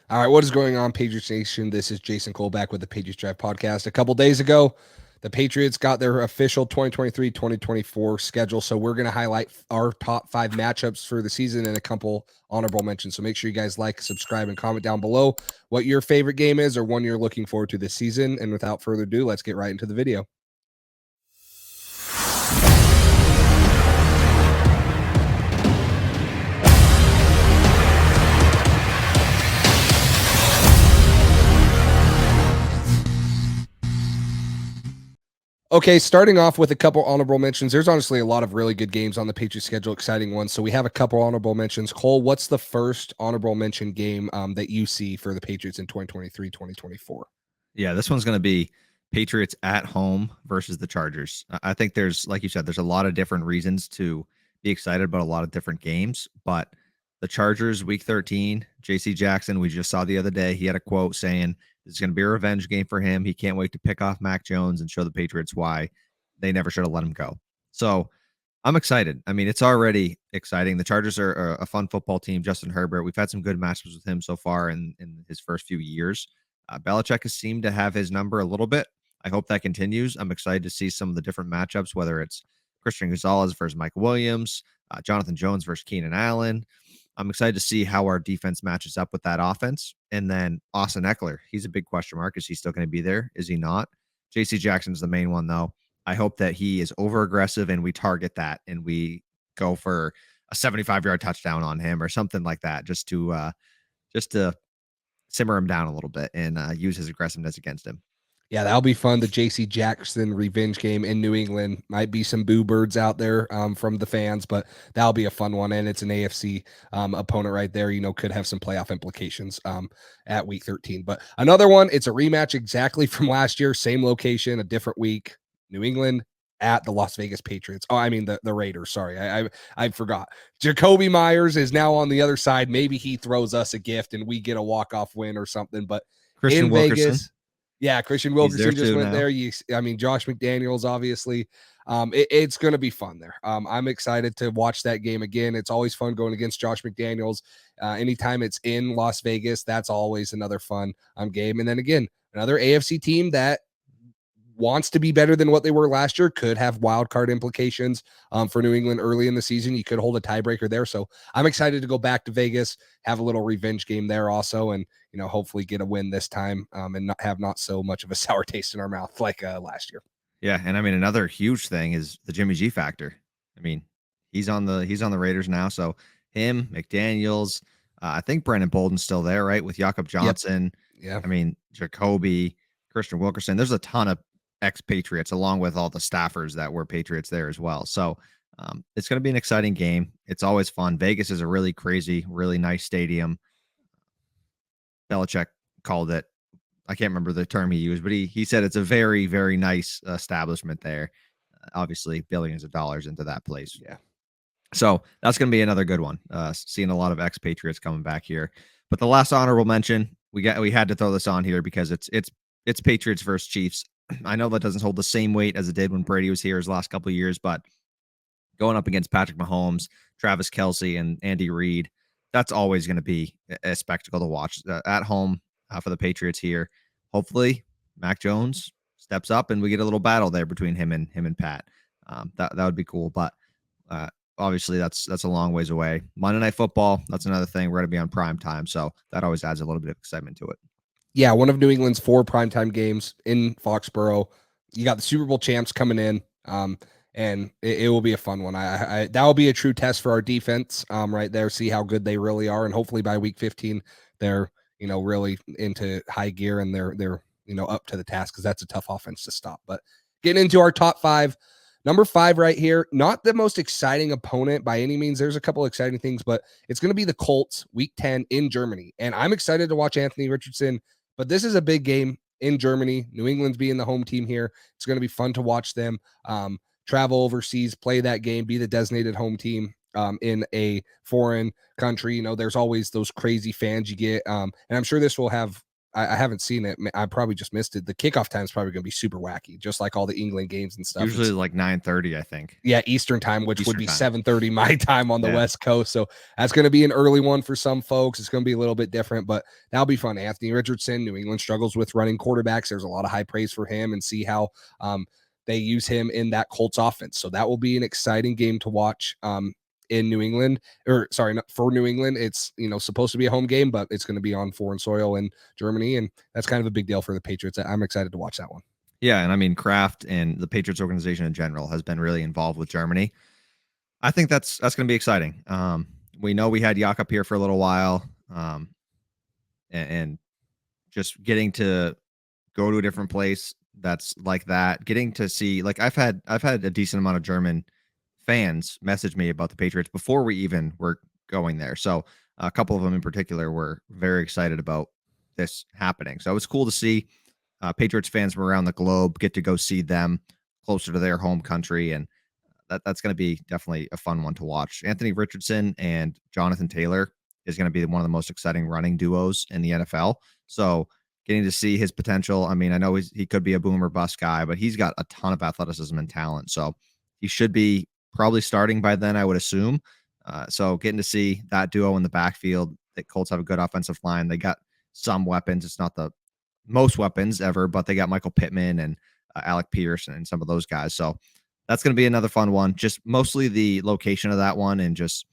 All right, what is going on, Patriots Nation? This is Jason Cole back with the Patriots Drive podcast. A couple days ago, the Patriots got their official 2023-2024 schedule, so we're going to highlight our top 5 matchups for the season and a couple honorable mentions. So make sure you guys like, subscribe, and comment down below what your favorite game is or one you're looking forward to this season. And without further ado, let's get right into the video. Okay, starting off with a couple honorable mentions. There's honestly a lot of really good games on the Patriots schedule, exciting ones. So we have a couple honorable mentions. Cole, what's the first honorable mention game that you see for the Patriots in 2023-2024? Yeah, this one's going to be Patriots at home versus the Chargers. I think there's, like you said, there's a lot of different reasons to be excited about a lot of different games, but the Chargers week 13, JC Jackson, we just saw the other day, he had a quote saying this is going to be a revenge game for him. He can't wait to pick off Mac Jones and show the Patriots why they never should have let him go. So I'm excited. I mean, it's already exciting. The Chargers are a fun football team. Justin Herbert, we've had some good matchups with him so far in his first few years. Belichick has seemed to have his number a little bit. I hope that continues. I'm excited to see some of the different matchups, whether it's Christian Gonzalez versus Mike Williams, Jonathan Jones versus Keenan Allen. I'm excited to see how our defense matches up with that offense. And then Austin Eckler, he's a big question mark. Is he still going to be there? Is he not? JC Jackson's the main one, though. I hope that he is over aggressive and we target that and we go for a 75-yard touchdown on him or something like that, just to simmer him down a little bit and use his aggressiveness against him. Yeah, that'll be fun. The JC Jackson revenge game in New England. Might be some boo birds out there from the fans, but that'll be a fun one. And it's an AFC opponent right there, could have some playoff implications at week 13. But another one, it's a rematch exactly from last year, same location, a different week. New England at the Las Vegas Patriots. Oh, I mean the Raiders. Sorry, I forgot. Jacoby Myers is now on the other side. Maybe he throws us a gift and we get a walk-off win or something. But Christian in Wilkerson. Vegas, yeah, Christian Wilkerson just went now. there. Josh McDaniels, obviously. It's going to be fun there. I'm excited to watch that game again. It's always fun going against Josh McDaniels. Anytime it's in Las Vegas, that's always another fun game. And then again, another AFC team that wants to be better than what they were last year, could have wild card implications for New England early in the season. You could hold a tiebreaker there. So I'm excited to go back to Vegas, have a little revenge game there also, and hopefully get a win this time and not so much of a sour taste in our mouth like last year. Yeah, and I mean another huge thing is the Jimmy G factor. I mean, he's on the Raiders now, so him, McDaniels, I think Brandon Bolden's still there, right? With Jakob Johnson. Yep. Yeah. I mean, Jacoby, Christian Wilkerson. There's a ton of ex-Patriots along with all the staffers that were Patriots there as well. So it's going to be an exciting game. It's always fun. Vegas is a really crazy, really nice stadium. Belichick called it, I can't remember the term he used, but he said it's a very, very nice establishment there. Obviously, billions of dollars into that place. Yeah. So that's going to be another good one. Seeing a lot of expatriates coming back here. But the last honorable mention, we had to throw this on here because it's Patriots versus Chiefs. I know that doesn't hold the same weight as it did when Brady was here his last couple of years, but going up against Patrick Mahomes, Travis Kelce, and Andy Reid, that's always going to be a spectacle to watch at home for the Patriots here. Hopefully, Mac Jones steps up and we get a little battle there between him and Pat. That would be cool, but obviously that's a long ways away. Monday Night Football, that's another thing. We're going to be on prime time, so that always adds a little bit of excitement to it. Yeah, one of New England's 4 primetime games in Foxborough. You got the Super Bowl champs coming in, and it will be a fun one. That will be a true test for our defense right there, see how good they really are, and hopefully by week 15, they're really into high gear and they're up to the task, because that's a tough offense to stop. But getting into our top 5, number 5 right here, not the most exciting opponent by any means. There's a couple exciting things, but it's going to be the Colts week 10 in Germany. And I'm excited to watch Anthony Richardson, but this is a big game in Germany. New England's being the home team here. It's going to be fun to watch them travel overseas, play that game, be the designated home team in a foreign country. There's always those crazy fans you get. And I'm sure this will have I haven't seen it. I probably just missed it. The kickoff time is probably going to be super wacky, just like all the England games and stuff. Usually like 9:30, I think. Yeah, Eastern time, which would be 7:30 my time on the West Coast. So that's going to be an early one for some folks. It's going to be a little bit different, but that'll be fun. Anthony Richardson, New England struggles with running quarterbacks. There's a lot of high praise for him, and see how they use him in that Colts offense. So that will be an exciting game to watch. In New England, or sorry, not for New England. It's, supposed to be a home game, but it's going to be on foreign soil in Germany, and that's kind of a big deal for the Patriots. I'm excited to watch that one. Yeah, and I mean, Kraft and the Patriots organization in general has been really involved with Germany. I think that's going to be exciting. We know we had Jakob here for a little while, and just getting to go to a different place that's like that, getting to see, like, I've had a decent amount of German fans message me about the Patriots before we even were going there. So a couple of them in particular were very excited about this happening. So it was cool to see Patriots fans from around the globe get to go see them closer to their home country. And that's going to be definitely a fun one to watch. Anthony Richardson and Jonathan Taylor is going to be one of the most exciting running duos in the NFL. So getting to see his potential. I mean, I know he could be a boom or bust guy, but he's got a ton of athleticism and talent. So he should be probably starting by then, I would assume. So getting to see that duo in the backfield, the Colts have a good offensive line. They got some weapons. It's not the most weapons ever, but they got Michael Pittman and Alec Pierce and some of those guys. So that's going to be another fun one. Just mostly the location of that one, and just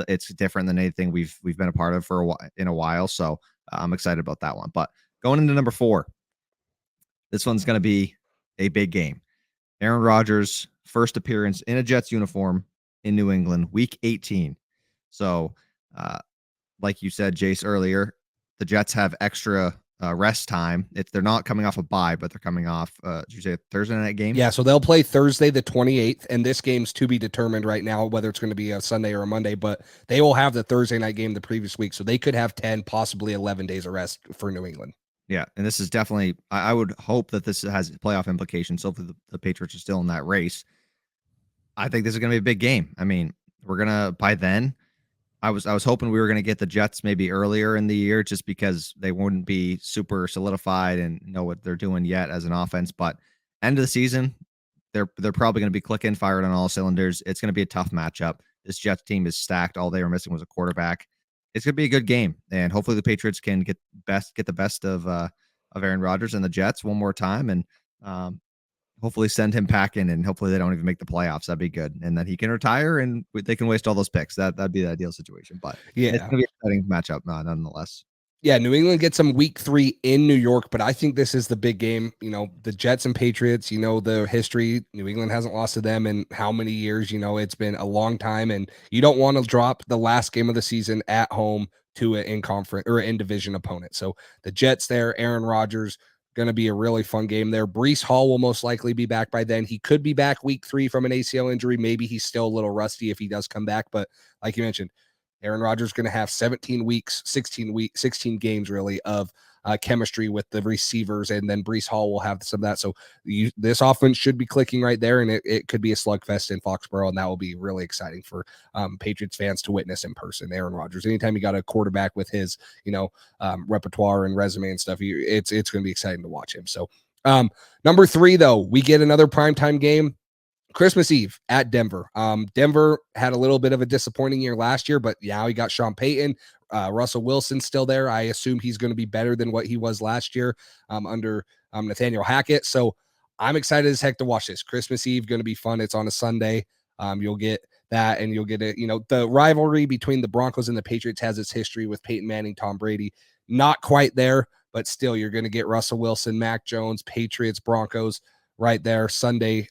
it's different than anything we've been a part of for a while. So I'm excited about that one. But going into number 4, this one's going to be a big game. Aaron Rodgers' first appearance in a Jets uniform in New England, Week 18. So, like you said, Jace, earlier, the Jets have extra rest time. They're not coming off a bye, but they're coming off, did you say a Thursday night game? Yeah, so they'll play Thursday the 28th, and this game's to be determined right now, whether it's going to be a Sunday or a Monday, but they will have the Thursday night game the previous week, so they could have 10, possibly 11 days of rest for New England. Yeah, and this is definitely, I would hope that this has playoff implications. So if the Patriots are still in that race, I think this is going to be a big game. I mean, we're going to, by then, I was hoping we were going to get the Jets maybe earlier in the year, just because they wouldn't be super solidified and know what they're doing yet as an offense. But end of the season, they're probably going to be clicking, fired on all cylinders. It's going to be a tough matchup. This Jets team is stacked. All they were missing was a quarterback. It's going to be a good game, and hopefully the Patriots can get the best of Aaron Rodgers and the Jets one more time, and hopefully send him packing, and hopefully they don't even make the playoffs. That'd be good, and then he can retire, and they can waste all those picks. That'd be the ideal situation. But yeah, it's going to be an exciting matchup, nonetheless. Yeah, New England gets them Week 3 in New York, but I think this is the big game. The Jets and Patriots, the history. New England hasn't lost to them in how many years? It's been a long time, and you don't want to drop the last game of the season at home to an in-conference or in division opponent. So the Jets there, Aaron Rodgers, going to be a really fun game there. Breece Hall will most likely be back by then. He could be back Week 3 from an ACL injury. Maybe he's still a little rusty if he does come back, but like you mentioned, Aaron Rodgers is going to have 16 games really of chemistry with the receivers, and then Breece Hall will have some of that. So this offense should be clicking right there, and it could be a slugfest in Foxborough, and that will be really exciting for Patriots fans to witness in person. Aaron Rodgers, anytime you got a quarterback with his repertoire and resume and stuff, it's going to be exciting to watch him. So number 3, though, we get another primetime game. Christmas Eve at Denver. Denver had a little bit of a disappointing year last year, but now he got Sean Payton. Russell Wilson's still there. I assume he's going to be better than what he was last year under Nathaniel Hackett. So I'm excited as heck to watch this. Christmas Eve going to be fun. It's on a Sunday. You'll get that, and you'll get it. The rivalry between the Broncos and the Patriots has its history with Peyton Manning, Tom Brady. Not quite there, but still, you're going to get Russell Wilson, Mac Jones, Patriots, Broncos right there Sunday.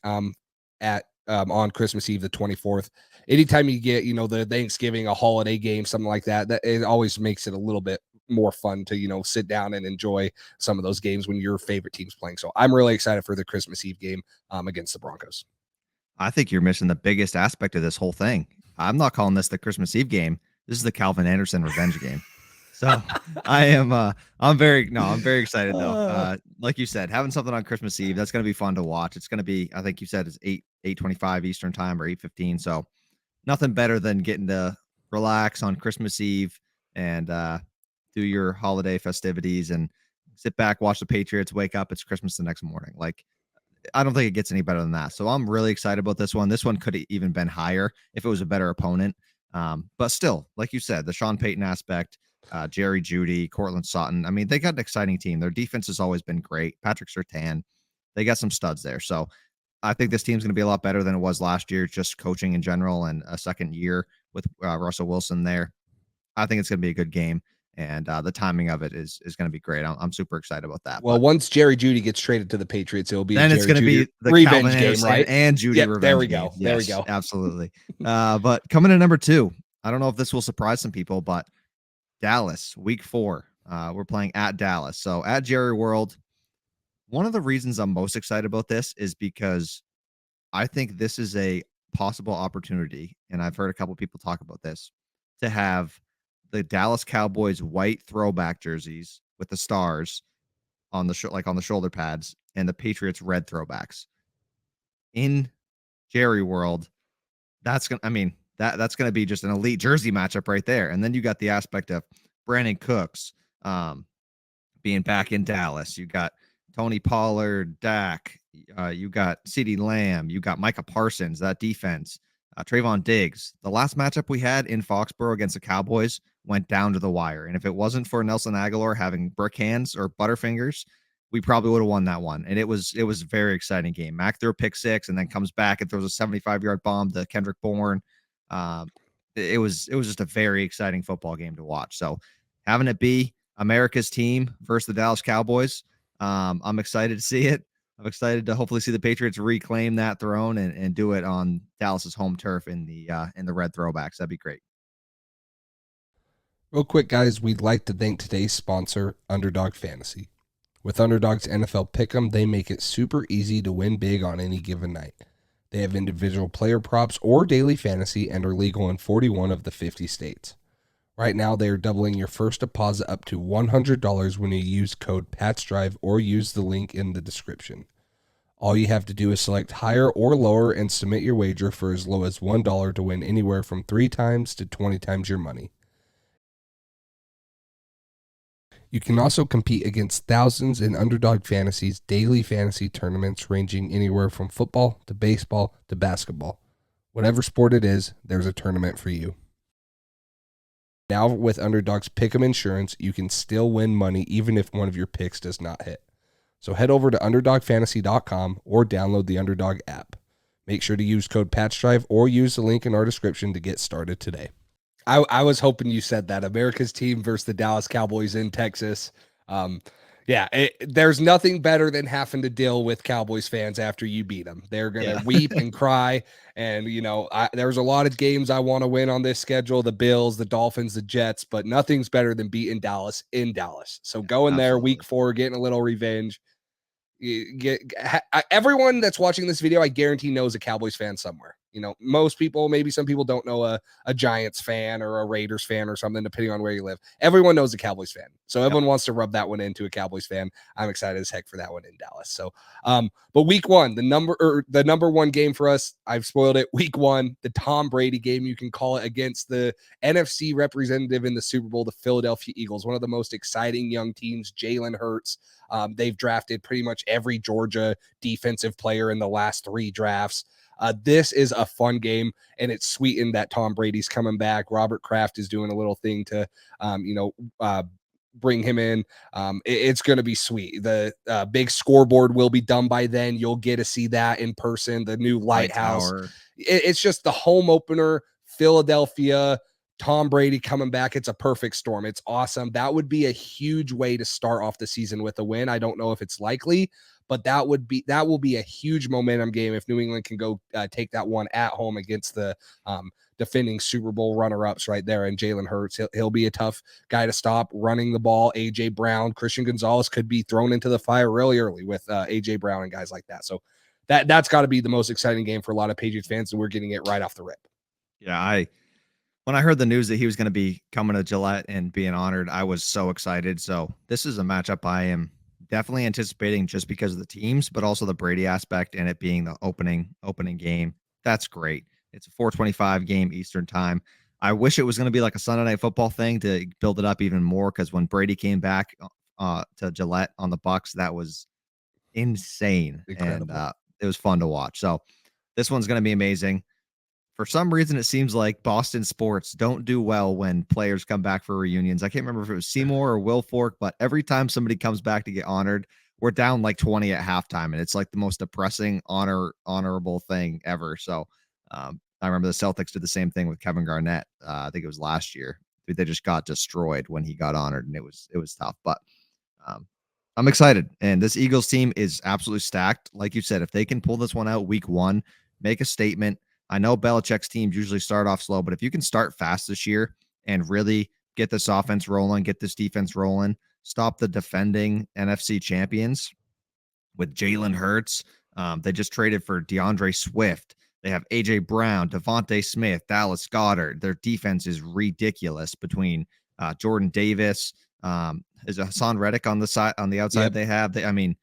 At on Christmas Eve, the 24th. Anytime you get, the Thanksgiving, a holiday game, something like that, it always makes it a little bit more fun to, sit down and enjoy some of those games when your favorite team's playing. So I'm really excited for the Christmas Eve game against the Broncos. I think you're missing the biggest aspect of this whole thing. I'm not calling this the Christmas Eve game. This is the Calvin Anderson revenge game. So I'm very excited though. Like you said, having something on Christmas Eve, that's going to be fun to watch. It's going to be, I think you said it's 8:25 Eastern time or 8:15. So nothing better than getting to relax on Christmas Eve and do your holiday festivities and Sit back, watch the Patriots, wake up, it's Christmas the next morning. Like, I don't think it gets any better than that. So I'm really excited about this one. This one could have even been higher if it was a better opponent. But still, like you said, the Sean Payton aspect, Jerry Jeudy, Cortland Sutton. I mean, they got an exciting team. Their defense has always been great. Patrick Surtain, they got some studs there. So I think this team's going to be a lot better than it was last year, just coaching in general and a second year with Russell Wilson there. I think it's going to be a good game, and the timing of it is going to be great. I'm super excited about that. Well, But once Jerry Jeudy gets traded to the Patriots, it'll be then a it's Jerry going to Jeudy be the revenge Calvin game, Anderson right? and Jeudy Yep, revenge there we game. go. There we Yes, go. absolutely. But coming in number 2, I don't know if this will surprise some people, but Dallas, week 4. We're playing at Dallas. So at Jerry World. One of the reasons I'm most excited about this is because I think this is a possible opportunity, and I've heard a couple people talk about this, to have the Dallas Cowboys white throwback jerseys with the stars on the like on the shoulder pads, and the Patriots red throwbacks in Jerry World. That's gonna, I mean, that's gonna be just an elite jersey matchup right there. And then you got the aspect of Brandon Cooks being back in Dallas. You got Tony Pollard, Dak. You got CeeDee Lamb. You got Micah Parsons. That defense. Trayvon Diggs. The last matchup we had in Foxborough against the Cowboys went down to the wire. And if it wasn't for Nelson Aguilar having brick hands or butterfingers, we probably would have won that one. And it was a very exciting game. Mac threw a pick 6 and then comes back and throws a 75-yard bomb to Kendrick Bourne. It was just a very exciting football game to watch. So having it be America's team versus the Dallas Cowboys, I'm excited to see it. I'm excited to hopefully see the Patriots reclaim that throne and do it on Dallas's home turf in the red throwbacks. That'd be great. Real quick, guys, we'd like to thank today's sponsor, Underdog Fantasy. With Underdog's NFL Pick'em, they make it super easy to win big on any given night. They have individual player props or daily fantasy and are legal in 41 of the 50 states. Right now, they are doubling your first deposit up to $100 when you use code PATSDRIVE or use the link in the description. All you have to do is select higher or lower and submit your wager for as low as $1 to win anywhere from 3 times to 20 times your money. You can also compete against thousands in Underdog Fantasy's daily fantasy tournaments ranging anywhere from football to baseball to basketball. Whatever sport it is, there's a tournament for you. Now with Underdog's Pick'em Insurance, you can still win money even if one of your picks does not hit. So head over to UnderdogFantasy.com or download the Underdog app. Make sure to use code PATCHDRIVE or use the link in our description to get started today. I was hoping you said that. America's team versus the Dallas Cowboys in Texas. There's nothing better than having to deal with Cowboys fans after you beat them. They're going to weep and cry. And, there's a lot of games I want to win on this schedule, the Bills, the Dolphins, the Jets, but nothing's better than beating Dallas in Dallas. So going there week 4, getting a little revenge. Everyone that's watching this video, I guarantee knows a Cowboys fan somewhere. Most people, maybe some people don't know a Giants fan or a Raiders fan or something, depending on where you live. Everyone knows a Cowboys fan. So everyone wants to rub that one into a Cowboys fan. I'm excited as heck for that one in Dallas. So, but week 1, the number 1 game for us, I've spoiled it. Week 1, the Tom Brady game, you can call it, against the NFC representative in the Super Bowl, the Philadelphia Eagles, one of the most exciting young teams, Jalen Hurts. They've drafted pretty much every Georgia defensive player in the last 3 drafts. This is a fun game, and it's sweetened that Tom Brady's coming back. Robert Kraft is doing a little thing to, bring him in. It's going to be sweet. The big scoreboard will be done by then. You'll get to see that in person, the new lighthouse. It's just the home opener, Philadelphia, Tom Brady coming back. It's a perfect storm. It's awesome. That would be a huge way to start off the season with a win. I don't know if it's likely, but that will be a huge momentum game if New England can go take that one at home against the defending Super Bowl runner-ups right there. And Jalen Hurts, he'll be a tough guy to stop running the ball. AJ Brown, Christian Gonzalez could be thrown into the fire really early with AJ Brown and guys like that. So that's got to be the most exciting game for a lot of Patriots fans, and we're getting it right off the rip. Yeah, when I heard the news that he was going to be coming to Gillette and being honored, I was so excited. So this is a matchup I am definitely anticipating just because of the teams, but also the Brady aspect and it being the opening game. That's great. It's a 4:25 game Eastern time. I wish it was going to be like a Sunday Night Football thing to build it up even more, because when Brady came back to Gillette on the Bucks. That was insane. Incredible. And it was fun to watch. So this one's going to be amazing. For some reason, it seems like Boston sports don't do well when players come back for reunions. I can't remember if it was Seymour or Will Fork, but every time somebody comes back to get honored, we're down like 20 at halftime, and it's like the most depressing honorable thing ever. So I remember the Celtics did the same thing with Kevin Garnett. I think it was last year. They just got destroyed when he got honored, and it was tough. But um, I'm excited, and this Eagles team is absolutely stacked. Like you said, if they can pull this one out week 1, make a statement. I know Belichick's teams usually start off slow, but if you can start fast this year and really get this offense rolling, get this defense rolling, stop the defending NFC champions with Jalen Hurts. They just traded for DeAndre Swift. They have A.J. Brown, Devontae Smith, Dallas Goedert. Their defense is ridiculous between Jordan Davis. Is Hassan Reddick on the side on the outside? Yep. They have. The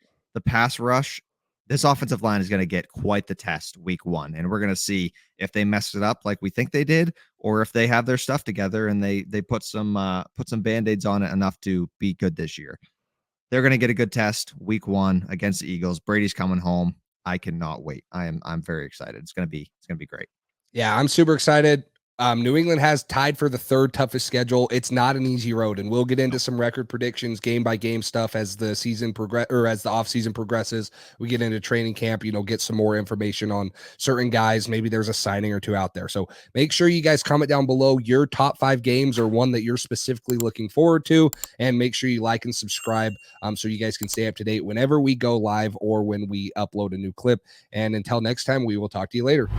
pass rush. This offensive line is going to get quite the test week 1, and we're going to see if they messed it up like we think they did, or if they have their stuff together and they put some Band-Aids on it enough to be good this year. They're going to get a good test week 1 against the Eagles. Brady's coming home. I cannot wait. I'm very excited. It's going to be great. Yeah, I'm super excited. New England has tied for the 3rd toughest schedule. It's not an easy road, and we'll get into some record predictions, game by game stuff as the season as the off season progresses. We get into training camp, get some more information on certain guys. Maybe there's a signing or two out there. So make sure you guys comment down below your top 5 games or one that you're specifically looking forward to, and make sure you like and subscribe so you guys can stay up to date whenever we go live or when we upload a new clip. And until next time, we will talk to you later.